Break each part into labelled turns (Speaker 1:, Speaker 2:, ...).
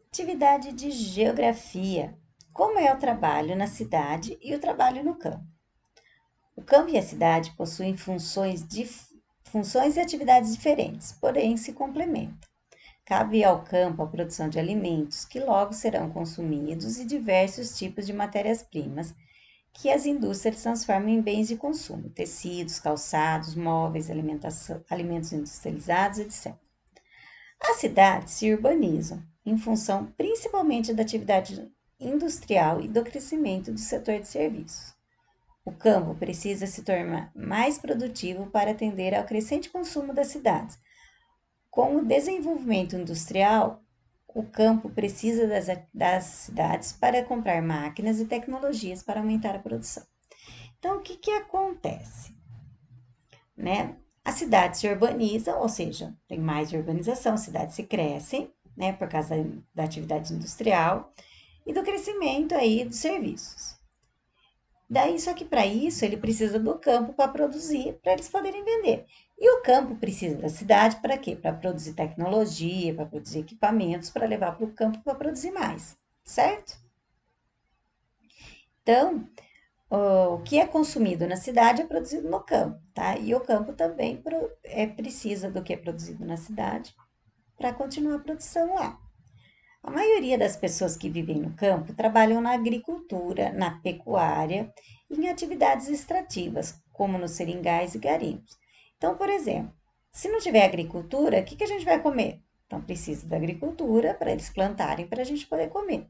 Speaker 1: Atividade de geografia. Como é o trabalho na cidade e o trabalho no campo? O campo e a cidade possuem funções e atividades diferentes, porém se complementam. Cabe ao campo a produção de alimentos, que logo serão consumidos, e diversos tipos de matérias-primas, que as indústrias transformam em bens de consumo, tecidos, calçados, móveis, alimentos industrializados, etc. As cidades se urbanizam em função principalmente da atividade industrial e do crescimento do setor de serviços. O campo precisa se tornar mais produtivo para atender ao crescente consumo das cidades. Com o desenvolvimento industrial, o campo precisa das cidades para comprar máquinas e tecnologias para aumentar a produção. Então, o que acontece? Né? As cidades se urbanizam, ou seja, tem mais urbanização, as cidades se crescem, né, por causa da atividade industrial e do crescimento aí dos serviços. Daí, só que para isso ele precisa do campo para produzir, para eles poderem vender. E o campo precisa da cidade para quê? Para produzir tecnologia, para produzir equipamentos, para levar para o campo para produzir mais, certo? Então, o que é consumido na cidade é produzido no campo, tá? E o campo também precisa do que é produzido na cidade para continuar a produção lá. A maioria das pessoas que vivem no campo trabalham na agricultura, na pecuária e em atividades extrativas, como nos seringais e garimpos. Então, por exemplo, se não tiver agricultura, o que a gente vai comer? Então, precisa da agricultura para eles plantarem para a gente poder comer.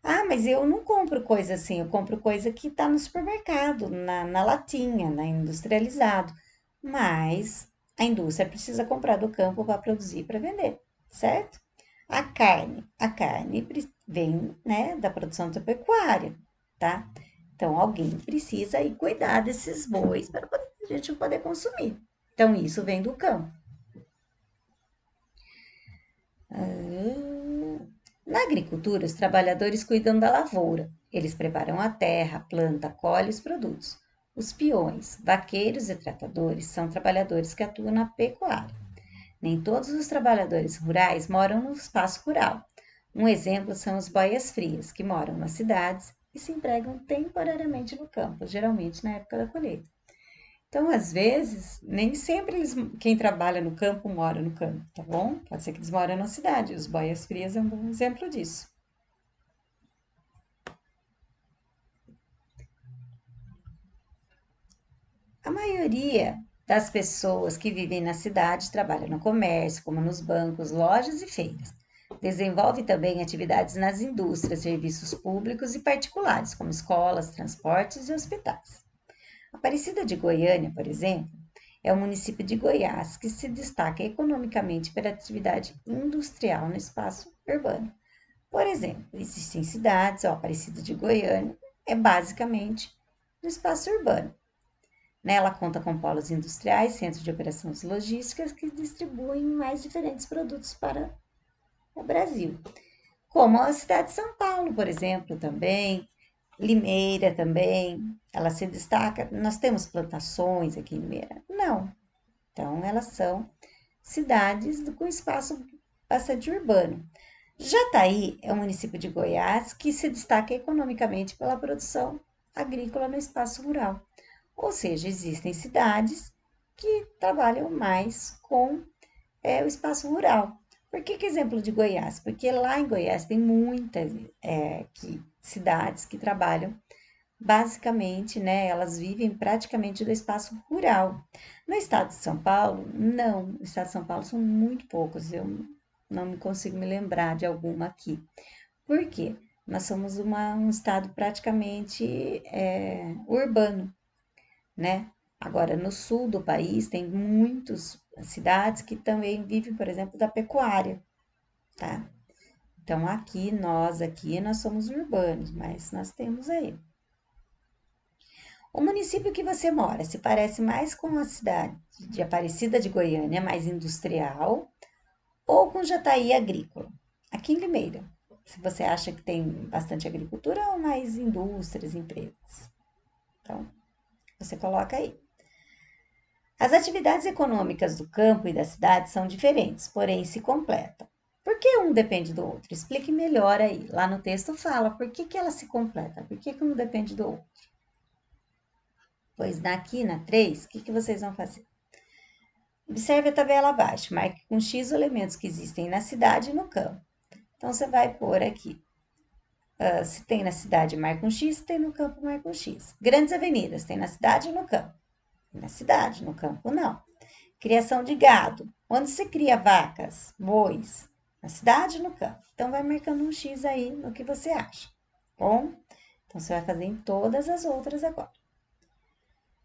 Speaker 1: Ah, mas eu não compro coisa assim, eu compro coisa que está no supermercado, na latinha, na industrializado. Mas a indústria precisa comprar do campo para produzir para vender, certo? A carne vem, né, da produção da pecuária, tá? Então alguém precisa ir cuidar desses bois para a gente poder consumir. Então isso vem do campo. Na agricultura, os trabalhadores cuidam da lavoura. Eles preparam a terra, planta, colhe os produtos. Os peões, vaqueiros e tratadores são trabalhadores que atuam na pecuária. Nem todos os trabalhadores rurais moram no espaço rural. Um exemplo são os boias-frias, que moram nas cidades e se empregam temporariamente no campo, geralmente na época da colheita. Então, às vezes, nem sempre quem trabalha no campo mora no campo, tá bom? Pode ser que eles moram na cidade. Os boias-frias é um bom exemplo disso. A maioria das pessoas que vivem na cidade trabalha no comércio, como nos bancos, lojas e feiras. Desenvolve também atividades nas indústrias, serviços públicos e particulares, como escolas, transportes e hospitais. Aparecida de Goiânia, por exemplo, é o município de Goiás que se destaca economicamente pela atividade industrial no espaço urbano. Por exemplo, existem cidades, ó, Aparecida de Goiânia é basicamente no espaço urbano. Né? Ela conta com polos industriais, centros de operações logísticas que distribuem mais diferentes produtos para o Brasil, como a cidade de São Paulo, por exemplo, também, Limeira também, ela se destaca. Nós temos plantações aqui em Limeira? Não. Então, elas são cidades com espaço bastante urbano. Jataí é um município de Goiás que se destaca economicamente pela produção agrícola no espaço rural. Ou seja, existem cidades que trabalham mais com o espaço rural. Por que exemplo de Goiás? Porque lá em Goiás tem muitas cidades que trabalham basicamente, né? Elas vivem praticamente do espaço rural. No estado de São Paulo, não. No estado de São Paulo são muito poucos. Eu não me consigo me lembrar de alguma aqui. Por quê? Nós somos um estado praticamente urbano, né? Agora, no sul do país, tem muitas cidades que também vivem, por exemplo, da pecuária, tá? Então, aqui nós somos urbanos, mas nós temos aí. O município que você mora se parece mais com a cidade de Aparecida de Goiânia, mais industrial, ou com Jataí agrícola, aqui em Limeira? Se você acha que tem bastante agricultura ou mais indústrias, empresas. Então, você coloca aí. As atividades econômicas do campo e da cidade são diferentes, porém se completam. Por que um depende do outro? Explique melhor aí. Lá no texto fala por que ela se completa, por que um depende do outro. Pois aqui na 3, o que vocês vão fazer? Observe a tabela abaixo, marque com X os elementos que existem na cidade e no campo. Então, você vai pôr aqui, se tem na cidade, marca um X, se tem no campo, marca um X. Grandes avenidas, tem na cidade e no campo? Tem na cidade, no campo não. Criação de gado, onde se cria vacas, bois? Na cidade e no campo. Então, vai marcando um X aí no que você acha, bom? Então, você vai fazer em todas as outras agora.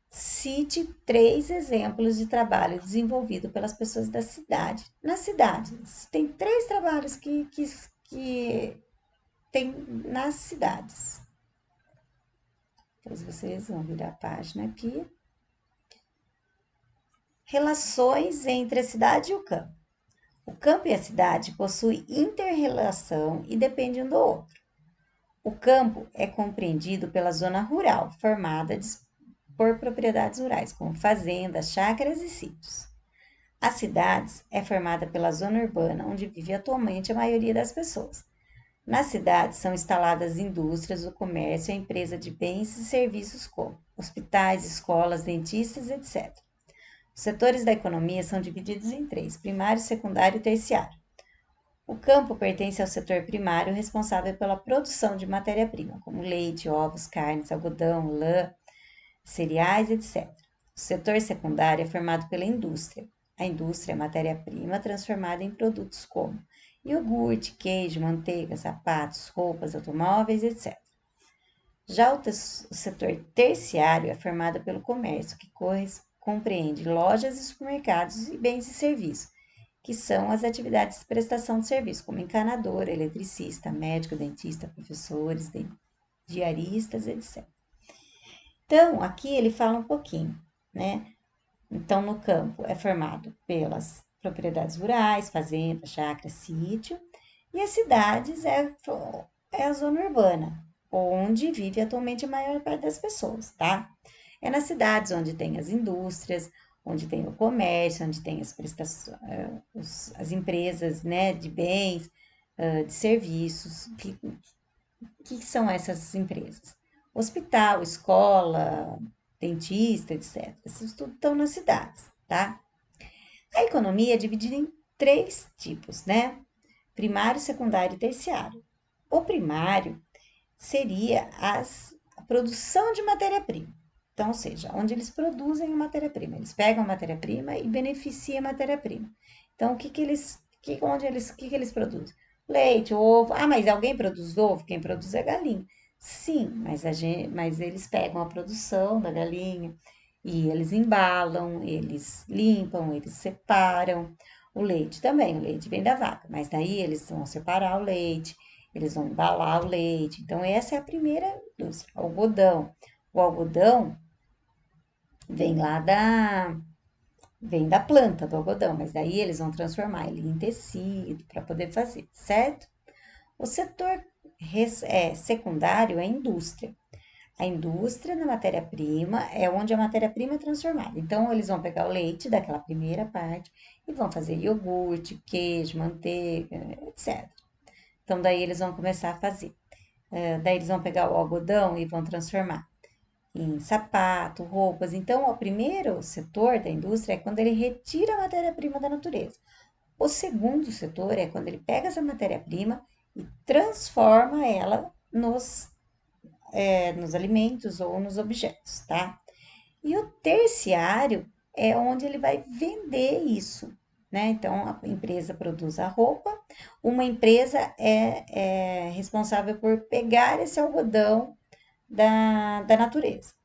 Speaker 1: Cite 3 exemplos de trabalho desenvolvido pelas pessoas da cidade. Na cidade, tem 3 trabalhos que tem nas cidades. Depois vocês vão virar a página aqui. Relações entre a cidade e o campo. O campo e a cidade possuem inter-relação e dependem um do outro. O campo é compreendido pela zona rural, formada por propriedades rurais, como fazendas, chácaras e sítios. As cidades é formada pela zona urbana, onde vive atualmente a maioria das pessoas. Nas cidades são instaladas indústrias, o comércio e a empresa de bens e serviços como hospitais, escolas, dentistas, etc. Os setores da economia são divididos em 3, primário, secundário e terciário. O campo pertence ao setor primário, responsável pela produção de matéria-prima, como leite, ovos, carnes, algodão, lã, cereais, etc. O setor secundário é formado pela indústria. A indústria é matéria-prima transformada em produtos como iogurte, queijo, manteiga, sapatos, roupas, automóveis, etc. Já o setor terciário é formado pelo comércio, que compreende lojas e supermercados e bens e serviços, que são as atividades de prestação de serviço, como encanador, eletricista, médico, dentista, professores, diaristas, etc. Então, aqui ele fala um pouquinho, né? Então, no campo é formado pelas propriedades rurais, fazenda, chácara, sítio, e as cidades é a zona urbana, onde vive atualmente a maior parte das pessoas, tá? É nas cidades onde tem as indústrias, onde tem o comércio, onde tem as prestações, as empresas, né, de bens, de serviços. Que são essas empresas? Hospital, escola, dentista, etc. Esses tudo estão nas cidades, tá? A economia é dividida em 3 tipos, né? Primário, secundário e terciário. O primário seria a produção de matéria-prima. Então, ou seja, onde eles produzem a matéria-prima. Eles pegam a matéria-prima e beneficiam a matéria-prima. Então, que eles produzem? Leite, ovo. Ah, mas alguém produz ovo? Quem produz é a galinha. Sim, mas eles pegam a produção da galinha e eles embalam, eles limpam, eles separam. O leite também, o leite vem da vaca, mas daí eles vão separar o leite, eles vão embalar o leite. Então, essa é a primeira indústria. O algodão. O algodão vem lá vem da planta do algodão, mas daí eles vão transformar ele em tecido para poder fazer, certo? O setor secundário é a indústria. A indústria da matéria-prima é onde a matéria-prima é transformada. Então, eles vão pegar o leite daquela primeira parte e vão fazer iogurte, queijo, manteiga, etc. Então, daí eles vão começar a fazer. Daí eles vão pegar o algodão e vão transformar em sapato, roupas. Então, o primeiro setor da indústria é quando ele retira a matéria-prima da natureza. O segundo setor é quando ele pega essa matéria-prima e transforma ela nos alimentos ou nos objetos, tá? E o terciário é onde ele vai vender isso, né? Então, a empresa produz a roupa, uma empresa é responsável por pegar esse algodão da natureza,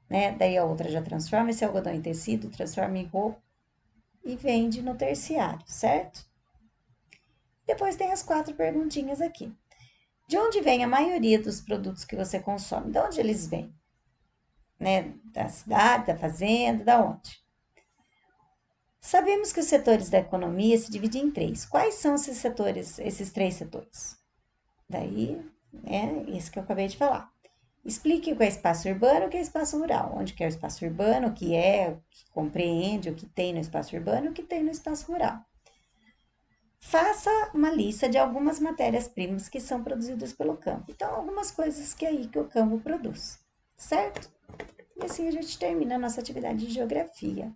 Speaker 1: né? Daí a outra já transforma esse algodão em tecido, transforma em roupa e vende no terciário, certo? Depois tem as 4 perguntinhas aqui. De onde vem a maioria dos produtos que você consome? De onde eles vêm? Né? Da cidade, da fazenda, da onde? Sabemos que os setores da economia se dividem em 3. Quais são esses setores, esses 3 setores? Daí, isso que eu acabei de falar. Explique o que é espaço urbano e o que é espaço rural. Onde que é o espaço urbano, o que compreende, o que tem no espaço urbano e o que tem no espaço rural. Faça uma lista de algumas matérias-primas que são produzidas pelo campo. Então, algumas coisas que é aí que o campo produz, certo? E assim a gente termina a nossa atividade de geografia.